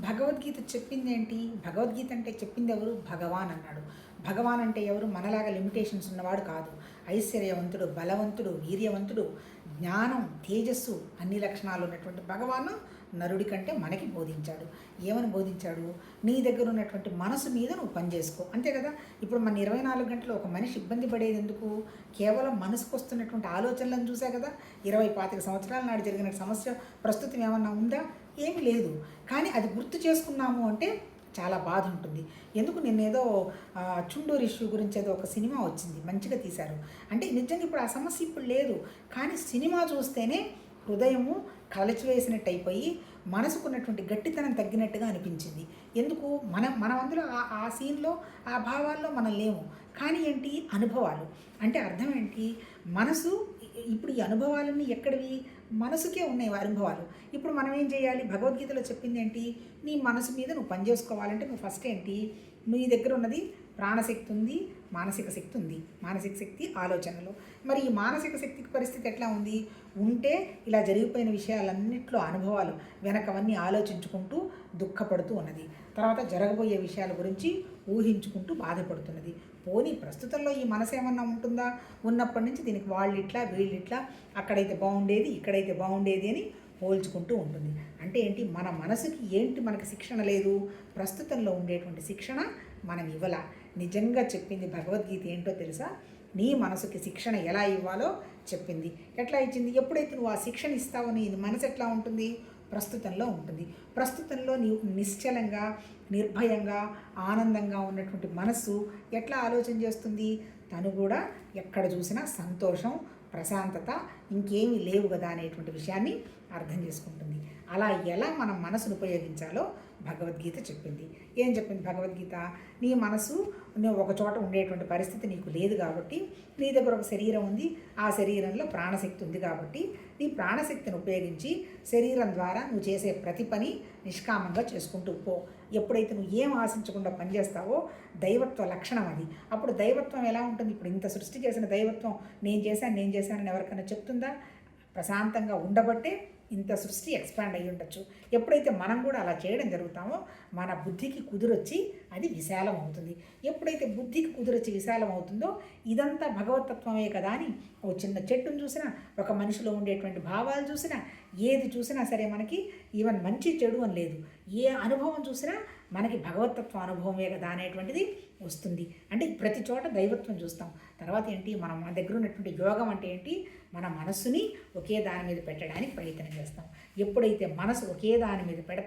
భగవద్గీత చెప్పిందేంటి? భగవద్గీత అంటే చెప్పింది ఎవరు? భగవాన్ అన్నాడు. భగవాన్ అంటే ఎవరు? మనలాగా లిమిటేషన్స్ ఉన్నవాడు కాదు. ఐశ్వర్యవంతుడు, బలవంతుడు, వీర్యవంతుడు, జ్ఞానం, తేజస్సు అన్ని లక్షణాలు ఉన్నటువంటి భగవాను నరుడి కంటే మనకి బోధించాడు. ఏమని బోధించాడు? నీ దగ్గర ఉన్నటువంటి మనసు మీద నువ్వు పనిచేసుకో, అంతే కదా. ఇప్పుడు మన 24 గంటలు ఒక మనిషి ఇబ్బంది పడేది ఎందుకు? కేవలం మనసుకు వస్తున్నటువంటి ఆలోచనలను చూసా కదా. 20-25 సంవత్సరాల నాడు జరిగిన సమస్య ప్రస్తుతం ఏమన్నా ఉందా? ఏమీ లేదు. కానీ అది గుర్తు చేసుకున్నాము అంటే చాలా బాధ ఉంటుంది. ఎందుకు నిన్నేదో చుండూరు ఇష్యూ గురించి ఏదో ఒక సినిమా వచ్చింది, మంచిగా తీశారు. అంటే నిజంగా ఇప్పుడు ఆ సమస్య ఇప్పుడు లేదు, కానీ సినిమా చూస్తేనే హృదయము కలచివేసినట్టు అయిపోయి మనసుకున్నటువంటి గట్టితనం తగ్గినట్టుగా అనిపించింది. ఎందుకు? మనం అందులో ఆ సీన్లో ఆ భావాల్లో మనం లేము. కానీ ఏంటి? అనుభవాలు అంటే అర్థం ఏంటి? మనసు ఇప్పుడు ఈ అనుభవాలన్నీ ఎక్కడివి? మనసుకే ఉన్నాయి అనుభవాలు. ఇప్పుడు మనం ఏం చేయాలి? భగవద్గీతలో చెప్పింది ఏంటి? నీ మనసు మీద నువ్వు పనిచేసుకోవాలంటే నువ్వు ఫస్ట్ ఏంటి? నీ దగ్గర ఉన్నది ప్రాణశక్తి ఉంది, మానసిక శక్తి ఉంది. మానసిక శక్తి ఆలోచనలు. మరి ఈ మానసిక శక్తికి పరిస్థితి ఎట్లా ఉంది? ఉంటే ఇలా జరిగిపోయిన విషయాలన్నింటిలో అనుభవాలు వెనకవన్నీ ఆలోచించుకుంటూ దుఃఖపడుతూ ఉన్నది. తర్వాత జరగబోయే విషయాల గురించి ఊహించుకుంటూ బాధపడుతున్నది. పోనీ ప్రస్తుతంలో ఈ మనసు ఏమన్నా ఉంటుందా? ఉన్నప్పటి నుంచి దీనికి వాళ్ళు ఇట్లా వీళ్ళు ఇట్లా, అక్కడైతే బాగుండేది ఇక్కడైతే బాగుండేది అని పోల్చుకుంటూ ఉంటుంది. అంటే ఏంటి? మన మనసుకి ఏంటి మనకు శిక్షణ లేదు? ప్రస్తుతంలో ఉండేటువంటి శిక్షణ మనం ఇవ్వాల. నిజంగా చెప్పింది భగవద్గీత ఏంటో తెలుసా? నీ మనసుకి శిక్షణ ఎలా ఇవ్వాలో చెప్పింది. ఎట్లా ఇచ్చింది? ఎప్పుడైతే నువ్వు ఆ శిక్షణ ఇస్తావో నీ మనసు ఎట్లా ఉంటుంది? ప్రస్తుతంలో ఉంటుంది. ప్రస్తుతంలో నీవు నిశ్చలంగా, నిర్భయంగా, ఆనందంగా ఉన్నటువంటి మనస్సు ఎట్లా ఆలోచన చేస్తుంది? తను కూడా ఎక్కడ చూసినా సంతోషం, ప్రశాంతత, ఇంకేమీ లేవు కదా అనేటువంటి విషయాన్ని అర్థం చేసుకుంటుంది. అలా ఎలా మనం మనసును ఉపయోగించాలో భగవద్గీత చెప్పింది. ఏం చెప్పింది భగవద్గీత? నీ మనసు నువ్వు ఒక చోట ఉండేటువంటి పరిస్థితి నీకు లేదు కాబట్టి, నీ దగ్గర ఒక శరీరం ఉంది, ఆ శరీరంలో ప్రాణశక్తి ఉంది కాబట్టి నీ ప్రాణశక్తిని ఉపయోగించి శరీరం ద్వారా నువ్వు చేసే ప్రతి పని నిష్కామంగా చేసుకుంటూ పో. ఎప్పుడైతే నువ్వు ఏం ఆశించకుండా పనిచేస్తావో దైవత్వ లక్షణం అది. అప్పుడు దైవత్వం ఎలా ఉంటుంది? ఇప్పుడు ఇంత సృష్టి చేసిన దైవత్వం నేను చేశానని ఎవరికైనా చెప్తుందా? ప్రశాంతంగా ఉండబట్టే ఇంత సృష్టి ఎక్స్పాండ్ అయ్యి ఉండొచ్చు. ఎప్పుడైతే మనం కూడా అలా చేయడం జరుగుతామో మన బుద్ధికి కుదురొచ్చి అది విశాలం అవుతుంది. ఎప్పుడైతే బుద్ధికి కుదురొచ్చి విశాలం అవుతుందో ఇదంతా భగవతత్వమే కదా అని ఓ చిన్న చెట్టును చూసినా, ఒక మనిషిలో ఉండేటువంటి భావాలు చూసినా, ఏది చూసినా సరే మనకి ఈవెన్ మంచి చెడు అని లేదు, ఏ అనుభవం చూసినా మనకి భగవతత్వ అనుభవమే కదా అనేటువంటిది వస్తుంది. అంటే ప్రతి చోట దైవత్వం చూస్తాం. తర్వాత ఏంటి? మన దగ్గర ఉన్నటువంటి యోగం అంటే ఏంటి? మన మనస్సుని ఒకే దాని మీద పెట్టడానికి ప్రయత్నం చేస్తాం. ఎప్పుడైతే మనసు ఒకే దాని మీద పెడతాం